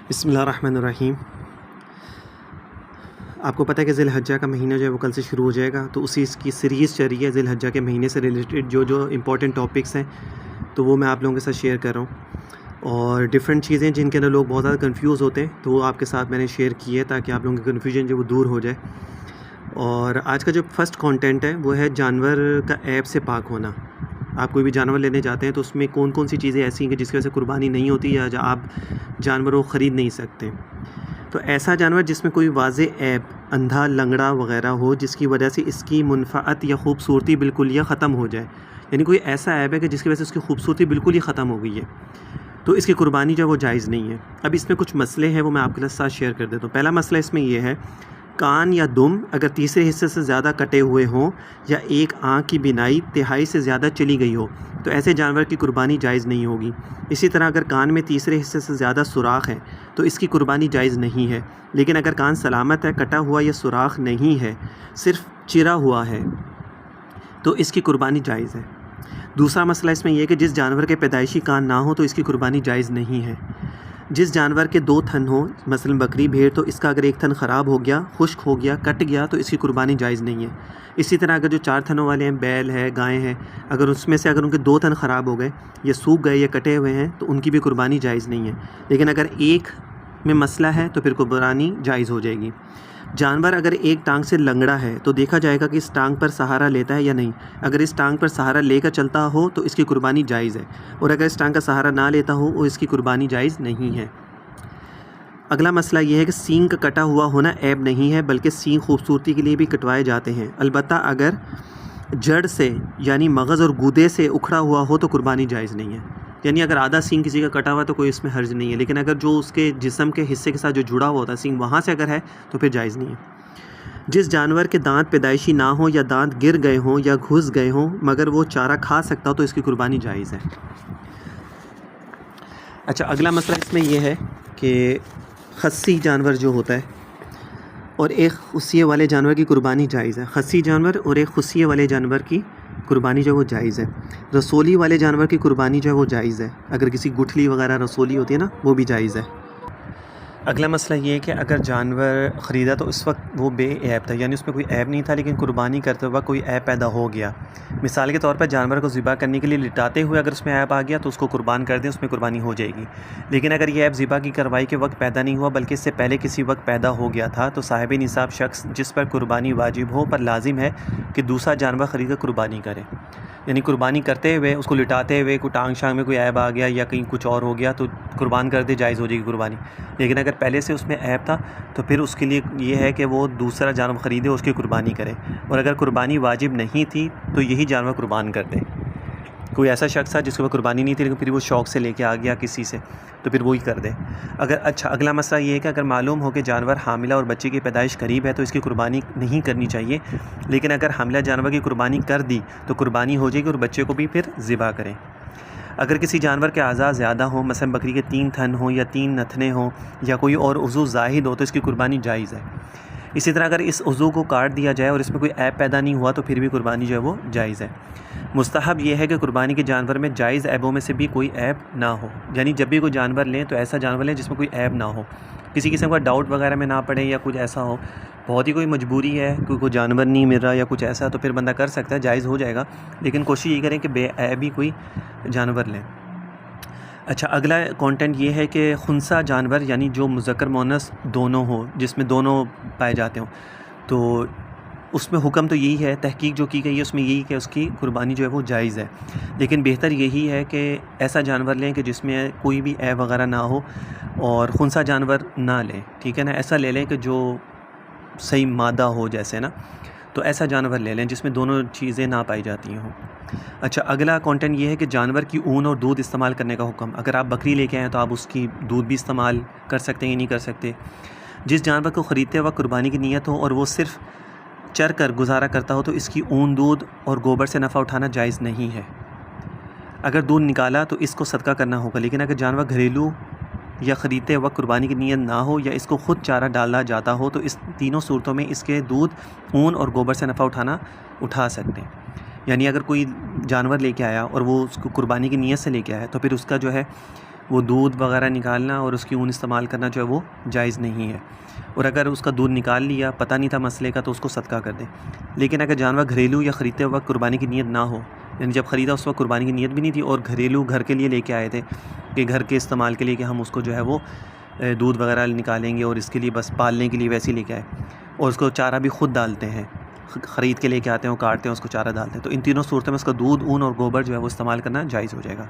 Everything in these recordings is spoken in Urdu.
بسم اللہ الرحمن الرحیم۔ آپ کو پتہ ہے کہ ذی الحجہ کا مہینہ جو ہے وہ کل سے شروع ہو جائے گا، تو اسی اس کی سیریز چل رہی ہے ذی الحجہ کے مہینے سے ریلیٹڈ جو امپورٹنٹ ٹاپکس ہیں، تو وہ میں آپ لوگوں کے ساتھ شیئر کر رہا ہوں، اور ڈفرینٹ چیزیں جن کے اندر لوگ بہت زیادہ کنفیوز ہوتے ہیں، تو وہ آپ کے ساتھ میں نے شیئر کی ہے تاکہ آپ لوگوں کی کنفیوژن جو وہ دور ہو جائے۔ اور آج کا جو فرسٹ کانٹینٹ ہے وہ ہے جانور کا عیب سے پاک ہونا۔ آپ کوئی بھی جانور لینے جاتے ہیں تو اس میں کون کون سی چیزیں ایسی ہیں کہ جس کی وجہ سے قربانی نہیں ہوتی یا آپ جانوروں کو خرید نہیں سکتے۔ تو ایسا جانور جس میں کوئی واضح عیب، اندھا، لنگڑا وغیرہ ہو، جس کی وجہ سے اس کی منفعت یا خوبصورتی بالکل یا ختم ہو جائے، یعنی کوئی ایسا عیب ہے کہ جس کی وجہ سے اس کی خوبصورتی بالکل ہی ختم ہو گئی ہے، تو اس کی قربانی جو ہے وہ جائز نہیں ہے۔ اب اس میں کچھ مسئلے ہیں، وہ میں آپ کے ساتھ شیئر کر دیتا ہوں۔ پہلا مسئلہ اس میں یہ ہے، کان یا دم اگر تیسرے حصے سے زیادہ کٹے ہوئے ہوں یا ایک آنکھ کی بینائی تہائی سے زیادہ چلی گئی ہو تو ایسے جانور کی قربانی جائز نہیں ہوگی۔ اسی طرح اگر کان میں تیسرے حصے سے زیادہ سوراخ ہے تو اس کی قربانی جائز نہیں ہے، لیکن اگر کان سلامت ہے، کٹا ہوا یا سوراخ نہیں ہے، صرف چرا ہوا ہے، تو اس کی قربانی جائز ہے۔ دوسرا مسئلہ اس میں یہ ہے کہ جس جانور کے پیدائشی کان نہ ہو تو اس کی قربانی جائز نہیں ہے۔ جس جانور کے 2 تھن ہوں، مثلا بکری، بھیڑ، تو اس کا اگر ایک تھن خراب ہو گیا، خشک ہو گیا، کٹ گیا تو اس کی قربانی جائز نہیں ہے۔ اسی طرح اگر جو 4 تھنوں والے ہیں، بیل ہے، گائیں ہیں، اگر اس میں سے اگر ان کے 2 تھن خراب ہو گئے یا سوکھ گئے یا کٹے ہوئے ہیں تو ان کی بھی قربانی جائز نہیں ہے، لیکن اگر ایک میں مسئلہ ہے تو پھر قربانی جائز ہو جائے گی۔ جانور اگر ایک ٹانگ سے لنگڑا ہے تو دیکھا جائے گا کہ اس ٹانگ پر سہارا لیتا ہے یا نہیں۔ اگر اس ٹانگ پر سہارا لے کر چلتا ہو تو اس کی قربانی جائز ہے، اور اگر اس ٹانگ کا سہارا نہ لیتا ہو تو اس کی قربانی جائز نہیں ہے۔ اگلا مسئلہ یہ ہے کہ سینگ کا کٹا ہوا ہونا عیب نہیں ہے، بلکہ سینگ خوبصورتی کے لیے بھی کٹوائے جاتے ہیں، البتہ اگر جڑ سے یعنی مغز اور گودے سے اکھڑا ہوا ہو تو قربانی جائز نہیں ہے۔ یعنی اگر آدھا سینگ کسی کا کٹا ہوا ہے تو کوئی اس میں حرج نہیں ہے، لیکن اگر جو اس کے جسم کے حصے کے ساتھ جو جڑا ہوا ہوتا ہے سینگ، وہاں سے اگر ہے تو پھر جائز نہیں ہے۔ جس جانور کے دانت پیدائشی نہ ہوں یا دانت گر گئے ہوں یا گھس گئے ہوں مگر وہ چارہ کھا سکتا ہو تو اس کی قربانی جائز ہے۔ اچھا، اگلا مسئلہ اس میں یہ ہے کہ خصی جانور جو ہوتا ہے اور ایک خصیے والے جانور کی قربانی جائز ہے۔ خصی جانور اور ایک خصیے والے جانور کی قربانی جو ہے وہ جائز ہے۔ رسولی والے جانور کی قربانی جو ہے وہ جائز ہے، اگر کسی گٹھلی وغیرہ رسولی ہوتی ہے نا، وہ بھی جائز ہے۔ اگلا مسئلہ یہ ہے کہ اگر جانور خریدا تو اس وقت وہ بے عیب تھا، یعنی اس میں کوئی عیب نہیں تھا، لیکن قربانی کرتے وقت کوئی عیب پیدا ہو گیا۔ مثال کے طور پر جانور کو ذبح کرنے کے لیے لٹاتے ہوئے اگر اس میں عیب آ گیا تو اس کو قربان کر دیں، اس میں قربانی ہو جائے گی۔ لیکن اگر یہ عیب ذبح کی کارروائی کے وقت پیدا نہیں ہوا بلکہ اس سے پہلے کسی وقت پیدا ہو گیا تھا تو صاحب نصاب شخص جس پر قربانی واجب ہو پر لازم ہے کہ دوسرا جانور خرید کر قربانی کرے، یعنی قربانی کرتے ہوئے اس کو لٹاتے ہوئے کوئی ٹانگ شانگ میں کوئی عیب آ گیا یا کہیں کچھ اور ہو گیا تو قربان کر دے، جائز ہو جائے گی قربانی۔ لیکن اگر پہلے سے اس میں عیب تھا تو پھر اس کے لیے یہ ہے کہ وہ دوسرا جانور خریدے، اس کی قربانی کرے، اور اگر قربانی واجب نہیں تھی تو یہی جانور قربان کر دے۔ کوئی ایسا شخص تھا جس کے پاس قربانی نہیں تھی لیکن پھر وہ شوق سے لے کے آ گیا کسی سے تو پھر وہی کر دے۔ اگلا مسئلہ یہ ہے کہ اگر معلوم ہو کہ جانور حاملہ اور بچے کی پیدائش قریب ہے تو اس کی قربانی نہیں کرنی چاہیے، لیکن اگر حاملہ جانور کی قربانی کر دی تو قربانی ہو جائے گی اور بچے کو بھی پھر ذبح کریں۔ اگر کسی جانور کے اعضاء زیادہ ہوں، مثلا بکری کے 3 تھن ہوں یا 3 نتنے ہوں یا کوئی اور عضو زائد ہو تو اس کی قربانی جائز ہے۔ اسی طرح اگر اس عضو کو کاٹ دیا جائے اور اس میں کوئی عیب پیدا نہیں ہوا تو پھر بھی قربانی جو ہے وہ جائز ہے۔ مستحب یہ ہے کہ قربانی کے جانور میں جائز عیبوں میں سے بھی کوئی عیب نہ ہو، یعنی جب بھی کوئی جانور لیں تو ایسا جانور لیں جس میں کوئی عیب نہ ہو، کسی قسم کا ڈاؤٹ وغیرہ میں نہ پڑے یا کچھ ایسا ہو، بہت ہی کوئی مجبوری ہے، کوئی جانور نہیں مل رہا یا کچھ ایسا تو پھر بندہ کر سکتا ہے، جائز ہو جائے گا، لیکن کوشش یہ کریں کہ بے عیب ہی کوئی جانور لیں۔ اچھا، اگلا کانٹینٹ یہ ہے کہ خنثی جانور یعنی جو مذکر مؤنث دونوں ہو، جس میں دونوں پائے جاتے ہوں، تو اس میں حکم تو یہی ہے، تحقیق جو کی گئی ہے اس میں یہی کہ اس کی قربانی جو ہے وہ جائز ہے، لیکن بہتر یہی ہے کہ ایسا جانور لیں کہ جس میں کوئی بھی عیب وغیرہ نہ ہو، اور خنثی جانور نہ لیں، ٹھیک ہے نا، ایسا لے لیں کہ جو صحیح مادہ ہو جیسے نا، تو ایسا جانور لے لیں جس میں دونوں چیزیں نہ پائی جاتی ہوں۔ اچھا، اگلا کانٹینٹ یہ ہے کہ جانور کی اون اور دودھ استعمال کرنے کا حکم۔ اگر آپ بکری لے کے آئیں تو آپ اس کی دودھ بھی استعمال کر سکتے ہیں یا نہیں کر سکتے۔ جس جانور کو خریدتے وقت قربانی کی نیت ہو اور وہ صرف چر کر گزارا کرتا ہو تو اس کی اون، دودھ اور گوبر سے نفع اٹھانا جائز نہیں ہے۔ اگر دودھ نکالا تو اس کو صدقہ کرنا ہوگا، لیکن اگر جانور گھریلو یا خریدتے وقت قربانی کی نیت نہ ہو یا اس کو خود چارہ ڈالا جاتا ہو تو اس تینوں صورتوں میں اس کے دودھ، اون اور گوبر سے نفع اٹھا سکتے ہیں۔ یعنی اگر کوئی جانور لے کے آیا اور وہ اس کو قربانی کی نیت سے لے کے آیا تو پھر اس کا جو ہے وہ دودھ وغیرہ نکالنا اور اس کی اون استعمال کرنا جو ہے وہ جائز نہیں ہے. اور اگر اس کا دودھ نکال لیا، پتہ نہیں تھا مسئلے کا، تو اس کو صدقہ کر دیں. لیکن اگر جانور گھریلو یا خریدتے وقت قربانی کی نیت نہ ہو، یعنی جب خریدا اس وقت قربانی کی نیت بھی نہیں تھی اور گھریلو گھر کے لیے لے کے آئے تھے کہ گھر کے استعمال کے لیے کہ ہم اس کو جو ہے وہ دودھ وغیرہ نکالیں گے اور اس کے لیے بس پالنے کے لیے ویسے ہی لے کے آئے، اور اس کو چارہ بھی خود ڈالتے ہیں، خرید کے لے کے آتے ہیں، کاٹتے ہیں، اس کو چارہ ڈالتے ہیں، تو ان تینوں صورتوں میں اس کا دودھ، اون اور گوبر جو ہے وہ استعمال کرنا جائز ہو جائے گا.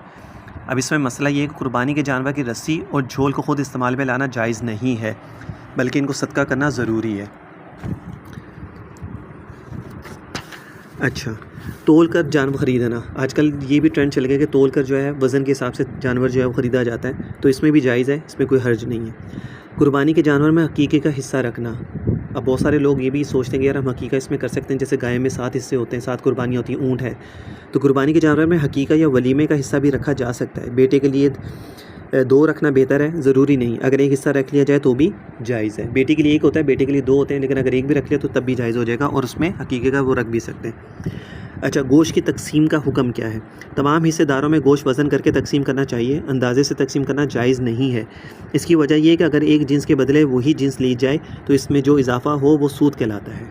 اب اس میں مسئلہ یہ ہے کہ قربانی کے جانور کی رسی اور جھول کو خود استعمال میں لانا جائز نہیں ہے، بلکہ ان کو صدقہ کرنا ضروری ہے. اچھا، تول کر جانور خریدنا. آج کل یہ بھی ٹرینڈ چل گیا کہ تول کر جو ہے وزن کے حساب سے جانور جو ہے وہ خریدا جاتا ہے، تو اس میں بھی جائز ہے، اس میں کوئی حرج نہیں ہے. قربانی کے جانور میں عقیقے کا حصہ رکھنا. اب بہت سارے لوگ یہ بھی سوچتے ہیں کہ یار ہم عقیقہ اس میں کر سکتے ہیں، جیسے گائے میں 7 حصے ہوتے ہیں، 7 قربانیاں ہوتی ہیں، اونٹ ہے، تو قربانی کے جانور میں عقیقہ یا ولیمے کا حصہ بھی رکھا جا سکتا ہے. بیٹے کے لیے 2 رکھنا بہتر ہے، ضروری نہیں. اگر ایک حصہ رکھ لیا جائے تو بھی جائز ہے. بیٹی کے لیے ایک ہوتا ہے، بیٹے کے لیے 2 ہوتے ہیں، لیکن اگر ایک بھی رکھ لیا تو تب بھی جائز ہو جائے گا، اور اس میں عقیقے کا وہ رکھ بھی سکتے ہیں. اچھا، گوشت کی تقسیم کا حکم کیا ہے؟ تمام حصے داروں میں گوشت وزن کر کے تقسیم کرنا چاہیے، اندازے سے تقسیم کرنا جائز نہیں ہے. اس کی وجہ یہ ہے کہ اگر ایک جنس کے بدلے وہی جنس لی جائے تو اس میں جو اضافہ ہو وہ سود کہلاتا ہے.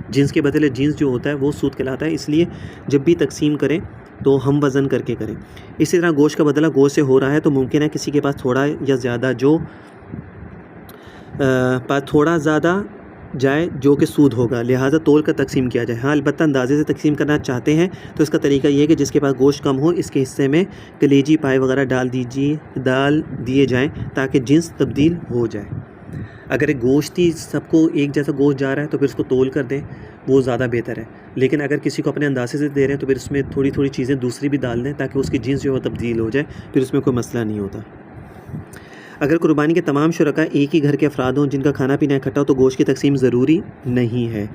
جنس کے بدلے جنس جو ہوتا ہے وہ سود کہلاتا ہے، اس لیے جب بھی تقسیم کریں تو ہم وزن کر کے کریں. اسی طرح گوشت کا بدلہ گوشت سے ہو رہا ہے تو ممکن ہے کسی کے پاس تھوڑا یا زیادہ تھوڑا زیادہ جائے جو کہ سود ہوگا، لہٰذا تول کر تقسیم کیا جائے. ہاں، البتہ اندازے سے تقسیم کرنا چاہتے ہیں تو اس کا طریقہ یہ ہے کہ جس کے پاس گوشت کم ہو اس کے حصے میں کلیجی پائے وغیرہ ڈال دیے جائیں تاکہ جنس تبدیل ہو جائے. اگر ایک گوشت ہی سب کو ایک جیسا گوشت جا رہا ہے تو پھر اس کو تول کر دیں، وہ زیادہ بہتر ہے. لیکن اگر کسی کو اپنے اندازے سے دے رہے ہیں تو پھر اس میں تھوڑی تھوڑی چیزیں دوسری بھی ڈال دیں تاکہ اس کی جنس جو ہے تبدیل ہو جائے، پھر اس میں کوئی مسئلہ نہیں ہوتا. اگر قربانی کے تمام شرکاء ایک ہی گھر کے افراد ہوں جن کا کھانا پینا اکٹھا ہو تو گوشت کی تقسیم ضروری نہیں ہے.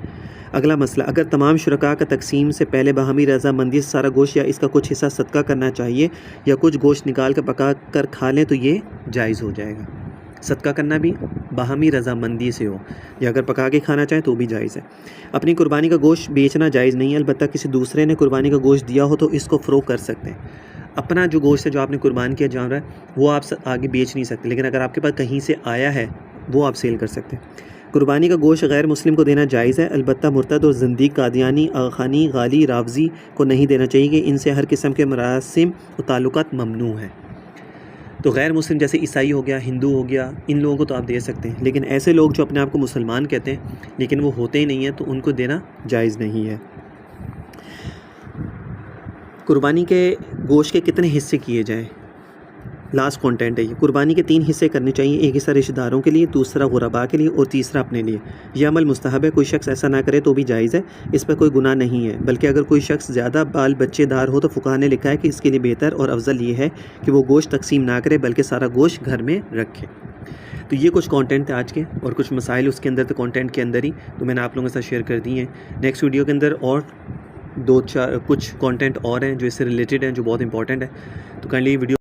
اگلا مسئلہ، اگر تمام شرکاء کا تقسیم سے پہلے باہمی رضامندی سے سارا گوشت یا اس کا کچھ حصہ صدقہ کرنا چاہیے یا کچھ گوشت نکال کر پکا کر کھا لیں تو یہ جائز ہو جائے گا. صدقہ کرنا بھی باہمی رضامندی سے ہو، یا اگر پکا کے کھانا چاہیں تو بھی جائز ہے. اپنی قربانی کا گوشت بیچنا جائز نہیں ہے، البتہ کسی دوسرے نے قربانی کا گوشت دیا ہو تو اس کو فروخت کر سکتے ہیں. اپنا جو گوشت ہے جو آپ نے قربان کیا جانور ہے وہ آپ آگے بیچ نہیں سکتے، لیکن اگر آپ کے پاس کہیں سے آیا ہے وہ آپ سیل کر سکتے ہیں. قربانی کا گوشت غیر مسلم کو دینا جائز ہے، البتہ مرتد اور زندیق، قادیانی، آغاخانی، غالی، رافضی کو نہیں دینا چاہیے کہ ان سے ہر قسم کے مراسم و تعلقات ممنوع ہیں. تو غیر مسلم جیسے عیسائی ہو گیا، ہندو ہو گیا، ان لوگوں کو تو آپ دے سکتے ہیں، لیکن ایسے لوگ جو اپنے آپ کو مسلمان کہتے ہیں لیکن وہ ہوتے ہی نہیں ہیں تو ان کو دینا جائز نہیں ہے. قربانی کے گوشت کے کتنے حصے کیے جائیں؟ لاسٹ کانٹینٹ ہے یہ. قربانی کے 3 حصے کرنے چاہیے، ایک حصہ رشتہ داروں کے لیے، دوسرا غرباء کے لیے اور تیسرا اپنے لیے. یہ عمل مستحب ہے، کوئی شخص ایسا نہ کرے تو بھی جائز ہے، اس پر کوئی گناہ نہیں ہے. بلکہ اگر کوئی شخص زیادہ بال بچے دار ہو تو فقہا نے لکھا ہے کہ اس کے لیے بہتر اور افضل یہ ہے کہ وہ گوشت تقسیم نہ کرے بلکہ سارا گوشت گھر میں رکھے. تو یہ کچھ کانٹینٹ تھے آج کے، اور کچھ مسائل اس کے اندر تھے کانٹینٹ کے اندر ہی، تو میں نے آپ لوگوں کے ساتھ شیئر کر دی ہیں. نیکسٹ ویڈیو کے اندر اور 2-4 کچھ کانٹینٹ اور ہیں جو اس سے ریلیٹڈ ہیں، جو بہت امپورٹنٹ ہے، تو کائنڈلی ویڈیو